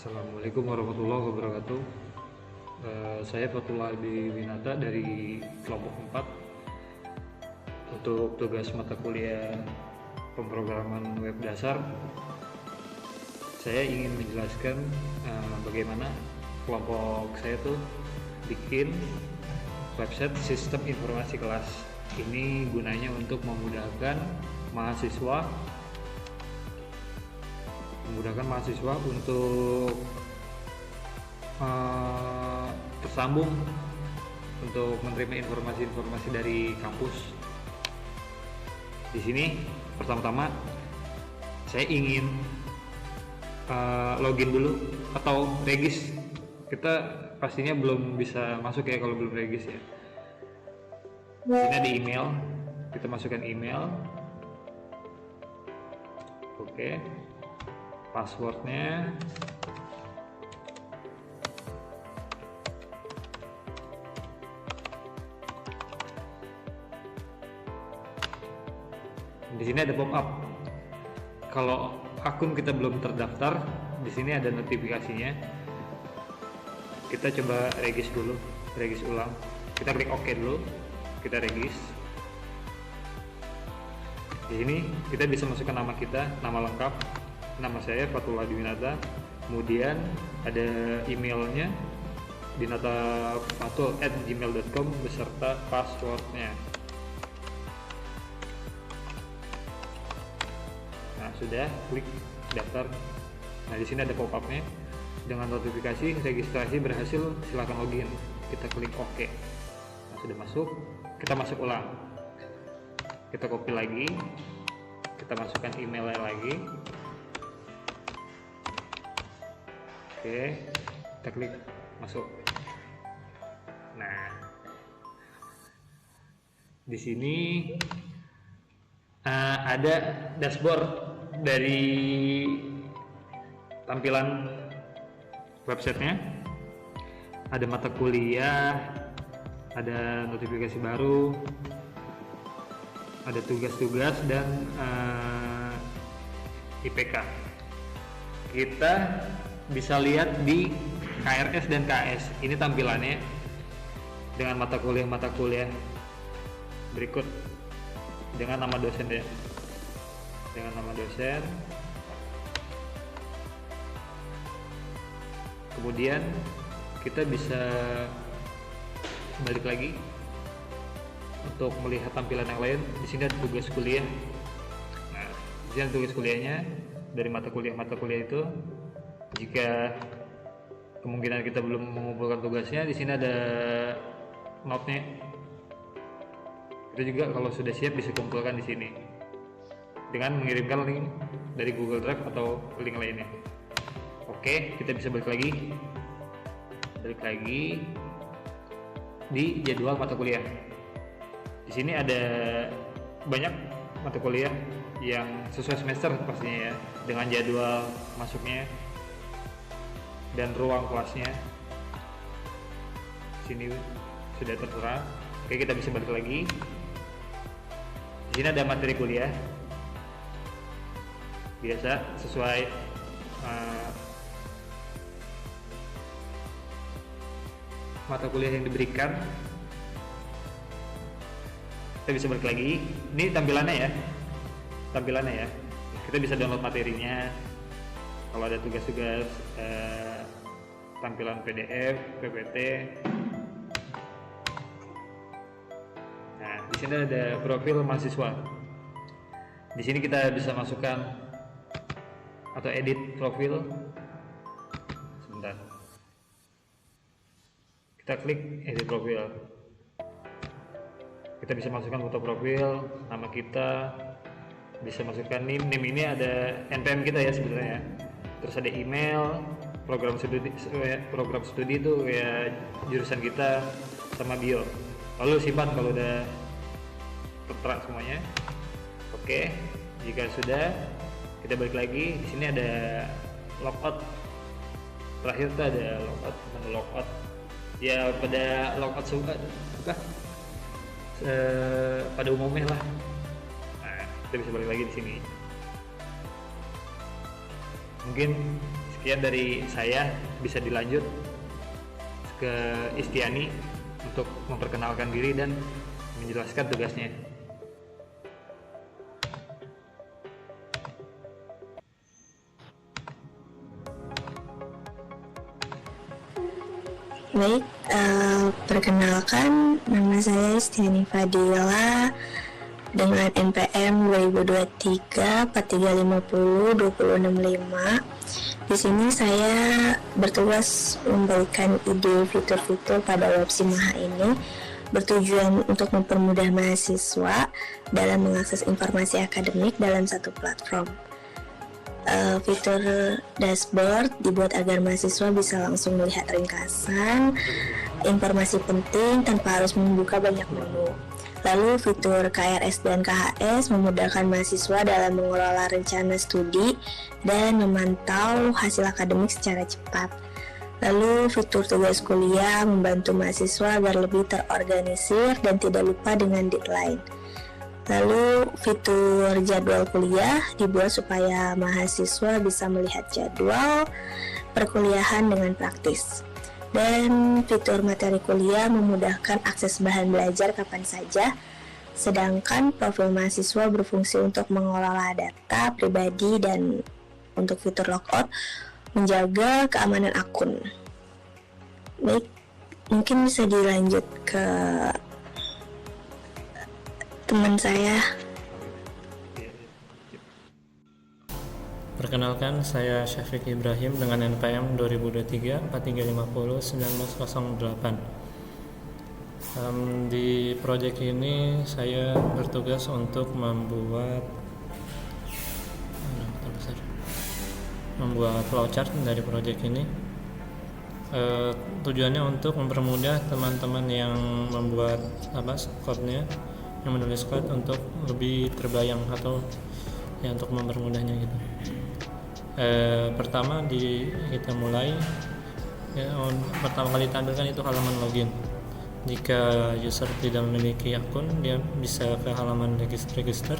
Assalamualaikum warahmatullahi wabarakatuh. Saya Fatullah Winata dari kelompok 4 untuk tugas mata kuliah pemrograman web dasar. Saya ingin menjelaskan bagaimana kelompok saya tuh bikin website sistem informasi kelas. Ini gunanya untuk memudahkan mahasiswa untuk tersambung untuk menerima informasi-informasi dari kampus. Di sini pertama-tama saya ingin login dulu atau regis. Kita pastinya belum bisa masuk ya kalau belum regis ya. Di sini ada email, kita masukkan email. Oke. Passwordnya di sini ada pop up. Kalau akun kita belum terdaftar, di sini ada notifikasinya. Kita coba regis dulu, regis ulang. Kita klik OK dulu, kita regis. Di sini kita bisa masukkan nama kita, nama lengkap. Nama saya Fatullah Winata, kemudian ada emailnya dinatafatul@gmail.com beserta passwordnya. Nah, sudah, klik daftar. Nah, di sini ada pop-up-nya dengan notifikasi registrasi berhasil, silakan login. Kita klik OK. Nah, sudah masuk, kita masuk ulang. Kita copy lagi, kita masukkan emailnya lagi. Oke, kita klik masuk. Nah, di sini ada dashboard dari tampilan websitenya. Ada mata kuliah, ada notifikasi baru, ada tugas-tugas dan IPK. Kita bisa lihat di KRS dan KS. Ini tampilannya dengan mata kuliah berikut dengan nama dosen ya. Dengan nama dosen. Kemudian kita bisa balik lagi untuk melihat tampilan yang lain. Di sini ada tugas kuliah. Nah, di sini ada tugas kuliahnya dari mata kuliah itu. Jika kemungkinan kita belum mengumpulkan tugasnya, di sini ada note-nya. Kita juga kalau sudah siap bisa kumpulkan di sini dengan mengirimkan link dari Google Drive atau link lainnya. Oke, kita bisa balik lagi di jadwal mata kuliah. Di sini ada banyak mata kuliah yang sesuai semester pastinya ya, dengan jadwal masuknya dan ruang kelasnya. Sini sudah tertera. Oke, kita bisa balik lagi. Di sini ada materi kuliah biasa sesuai mata kuliah yang diberikan. Kita bisa balik lagi. Ini tampilannya ya. Kita bisa download materinya. Kalau ada tugas-tugas tampilan PDF, PPT. Nah, di sini ada profil mahasiswa. Di sini kita bisa masukkan atau edit profil. Sebentar. Kita klik edit profil. Kita bisa masukkan foto profil, nama kita, bisa masukkan NIM. NIM ini ada NPM kita ya sebenarnya. Terus ada email, program studi itu ya jurusan kita sama bio. Lalu simpan kalau udah tertera semuanya. Oke, jika sudah kita balik lagi. Di sini ada logout. Terakhir tuh ada logout. Ya pada logout pada umumnya lah. Nah, kita bisa balik lagi di sini. Mungkin Sekian dari saya, bisa dilanjut ke Istiani untuk memperkenalkan diri dan menjelaskan tugasnya. Baik, perkenalkan nama saya Istiani Fadila dengan NPM 2023 4350 2065. Di sini saya bertugas memberikan ide fitur-fitur pada web Simaha ini bertujuan untuk mempermudah mahasiswa dalam mengakses informasi akademik dalam satu platform. Fitur dashboard dibuat agar mahasiswa bisa langsung melihat ringkasan informasi penting tanpa harus membuka banyak menu. Lalu fitur KRS dan KHS memudahkan mahasiswa dalam mengelola rencana studi dan memantau hasil akademik secara cepat. Lalu fitur tugas kuliah membantu mahasiswa agar lebih terorganisir dan tidak lupa dengan deadline. Lalu fitur jadwal kuliah dibuat supaya mahasiswa bisa melihat jadwal perkuliahan dengan praktis. Dan fitur materi kuliah memudahkan akses bahan belajar kapan saja, sedangkan profil mahasiswa berfungsi untuk mengelola data pribadi dan untuk fitur logout menjaga keamanan akun. Baik, mungkin bisa dilanjut ke teman saya. Perkenalkan, saya Syafiq Ibrahim dengan NPM 2023 4350 1908. Di proyek ini saya bertugas untuk membuat flowchart dari proyek ini. Tujuannya untuk mempermudah teman-teman yang membuat code-nya, yang menulis code untuk lebih terbayang atau ya untuk mempermudahnya gitu. Pertama kita mulai pertama kali tampilkan itu halaman login. Jika user tidak memiliki akun, dia bisa ke halaman register.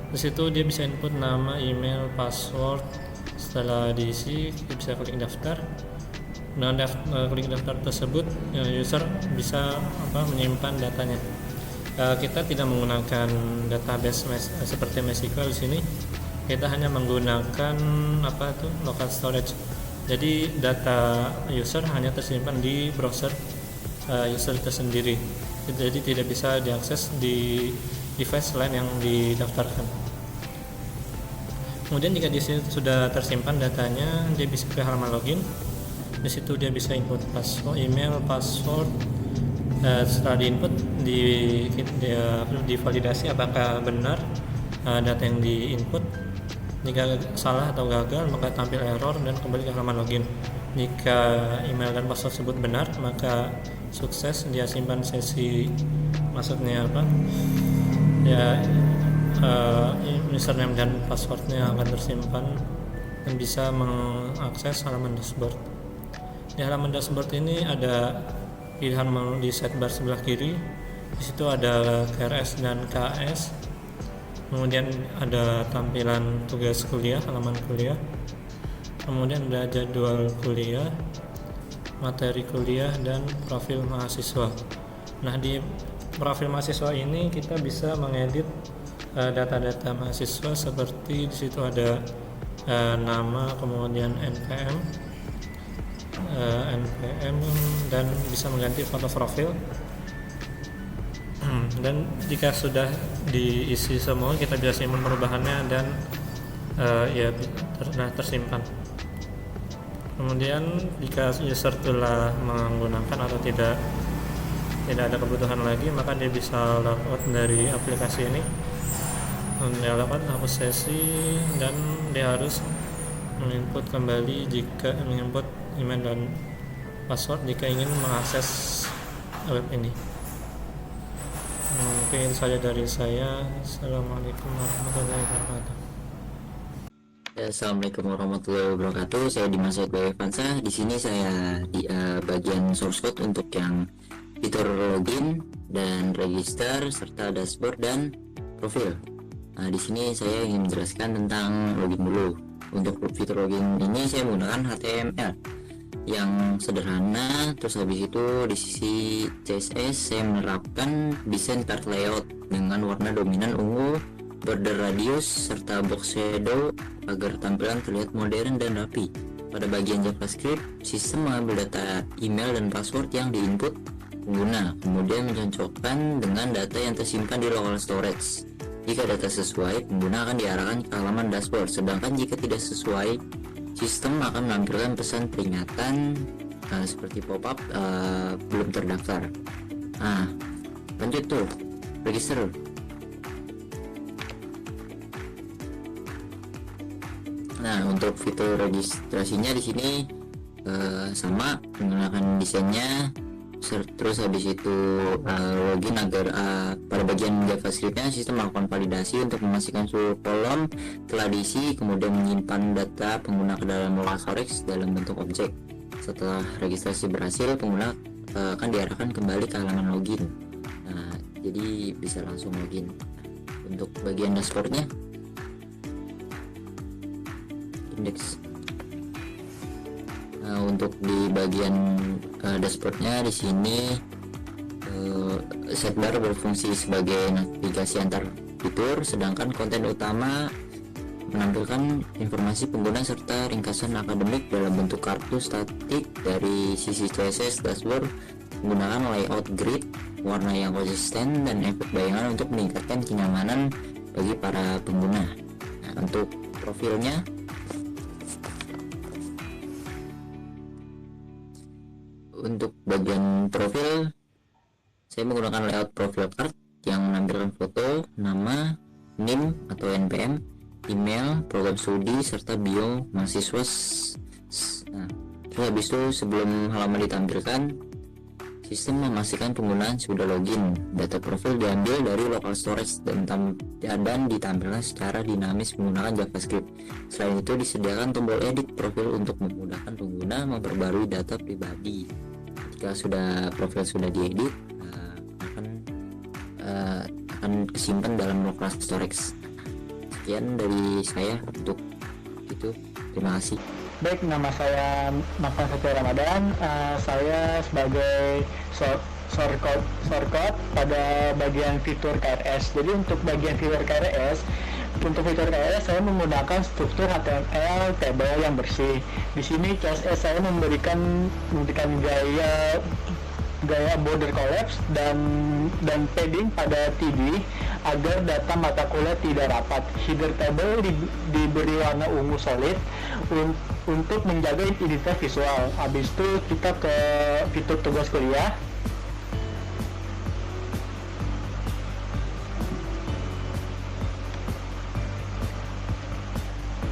Di situ dia bisa input nama, email, password. Setelah diisi, dia bisa klik daftar. Dengan klik daftar tersebut, user bisa menyimpan datanya. Kita tidak menggunakan database seperti MySQL di sini. Kita hanya menggunakan local storage. Jadi data user hanya tersimpan di browser user tersendiri. Jadi tidak bisa diakses di device lain yang didaftarkan. Kemudian jika di sini sudah tersimpan datanya, dia bisa ke halaman login. Di situ dia bisa input email, password. Setelah diinput, divalidasi apakah benar data yang diinput. Jika salah atau gagal, maka tampil error dan kembali ke halaman login. Jika email dan password tersebut benar, maka sukses, dia simpan sesi, maksudnya username dan passwordnya akan tersimpan dan bisa mengakses halaman dashboard. Di halaman dashboard ini ada pilihan menu di sidebar sebelah kiri. Di situ ada KRS dan KS. Kemudian ada tampilan tugas kuliah, halaman kuliah. Kemudian ada jadwal kuliah, materi kuliah, dan profil mahasiswa. Nah, di profil mahasiswa ini kita bisa mengedit data-data mahasiswa seperti di situ ada nama, kemudian NPM dan bisa mengganti foto profil. Dan jika sudah diisi semua, kita bisa simpan perubahannya dan tersimpan. Kemudian jika user telah menggunakan atau tidak ada kebutuhan lagi, maka dia bisa logout dari aplikasi ini. Dia logout, hapus sesi, dan dia harus menginput kembali jika menginput email dan password jika ingin mengakses web ini. Mungkin itu saja dari saya. Assalamualaikum warahmatullahi wabarakatuh. Assalamualaikum warahmatullahi wabarakatuh. Saya Dimas Evansa. Di sini saya di bagian source code untuk yang fitur login dan register serta dashboard dan profil. Di sini saya ingin menjelaskan tentang login dulu. Untuk fitur login ini saya menggunakan HTML yang sederhana. Terus habis itu di sisi CSS saya menerapkan desain card layout dengan warna dominan ungu, border radius, serta box shadow agar tampilan terlihat modern dan rapi. Pada bagian JavaScript, sistem mengambil data email dan password yang diinput pengguna, kemudian mencocokkan dengan data yang tersimpan di local storage. Jika data sesuai, pengguna akan diarahkan ke halaman dashboard, sedangkan jika tidak sesuai, sistem akan menampilkan pesan peringatan seperti pop-up belum terdaftar. Nah, lanjut tuh, register. Nah, untuk fitur registrasinya di sini sama menggunakan desainnya. Terus habis itu login agar pada bagian JavaScript-nya sistem melakukan validasi untuk memastikan seluruh kolom telah diisi, kemudian menyimpan data pengguna ke dalam local storage dalam bentuk objek. Setelah registrasi berhasil, pengguna akan diarahkan kembali ke halaman login. Nah, jadi bisa langsung login. Untuk bagian dashboard-nya, indeks. Nah, untuk di bagian dashboardnya di sini sidebar berfungsi sebagai navigasi antar fitur, sedangkan konten utama menampilkan informasi pengguna serta ringkasan akademik dalam bentuk kartu statik. Dari sisi CSS dashboard menggunakan layout grid, warna yang konsisten, dan efek bayangan untuk meningkatkan kenyamanan bagi para pengguna. Nah, untuk profilnya, untuk bagian profil saya menggunakan layout profil card yang menampilkan foto, nama, NIM atau NPM, email, program studi, serta bio mahasiswa. Nah, terus habis itu sebelum halaman ditampilkan, sistem memastikan penggunaan sudah login. Data profil diambil dari local storage dan ditampilkan secara dinamis menggunakan JavaScript. Selain itu disediakan tombol edit profil untuk memudahkan pengguna memperbarui data pribadi. Jika profil sudah diedit, akan kesimpan dalam local storage. Sekian dari saya untuk itu. Terima kasih. Baik, nama saya Nafan Satya Ramadan. Saya sebagai shortcut pada bagian fitur KRS. Jadi untuk bagian fitur KRS, saya menggunakan struktur HTML table yang bersih. Di sini CSS saya memberikan gaya border collapse dan padding pada TD agar data mata kuliah tidak rapat. Header table diberi warna ungu solid untuk menjaga identitas visual. Habis itu kita ke fitur tugas kuliah.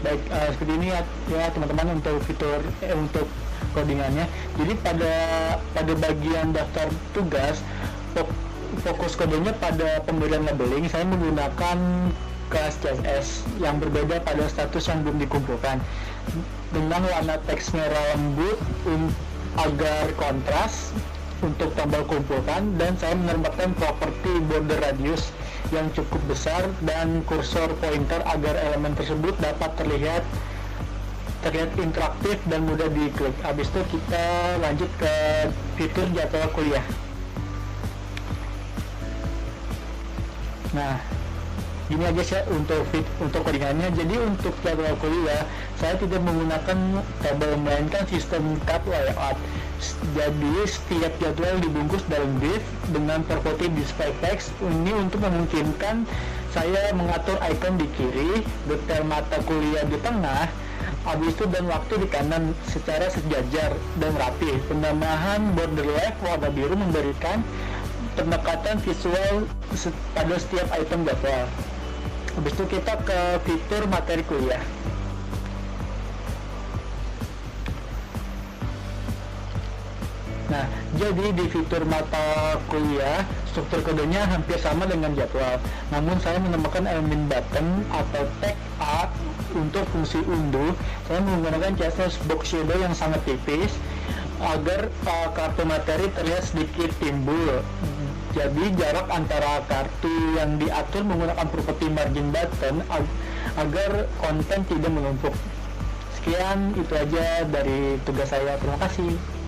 Baik, seperti ini ya teman-teman untuk fitur untuk codingannya. Jadi pada bagian daftar tugas, fokus kodenya pada pemberian labeling. Saya menggunakan kelas CSS yang berbeda pada status yang belum dikumpulkan dengan warna teks merah lembut agar kontras untuk tombol kumpulkan, dan saya menambahkan properti border radius yang cukup besar dan kursor pointer agar elemen tersebut dapat terlihat interaktif dan mudah diklik. Habis itu kita lanjut ke fitur jadwal kuliah. Nah, ini aja sih untuk codingannya. Jadi untuk jadwal kuliah saya tidak menggunakan tabel melainkan sistem card layout. Jadi setiap jadwal dibungkus dalam div dengan properti display text. Ini untuk memungkinkan saya mengatur icon di kiri, detail mata kuliah di tengah, habis itu dan waktu di kanan secara sejajar dan rapi. Penambahan border left warna biru memberikan pendekatan visual pada setiap item jadwal. Habis itu kita ke fitur materi kuliah. Nah, jadi di fitur mata kuliah, struktur kodenya hampir sama dengan jadwal. Namun saya menambahkan elemen button atau tag A untuk fungsi unduh. Saya menggunakan CSS box shadow yang sangat tipis agar kartu materi terlihat sedikit timbul. Jadi jarak antara kartu yang diatur menggunakan properti margin button agar konten tidak menumpuk. Sekian itu aja dari tugas saya. Terima kasih.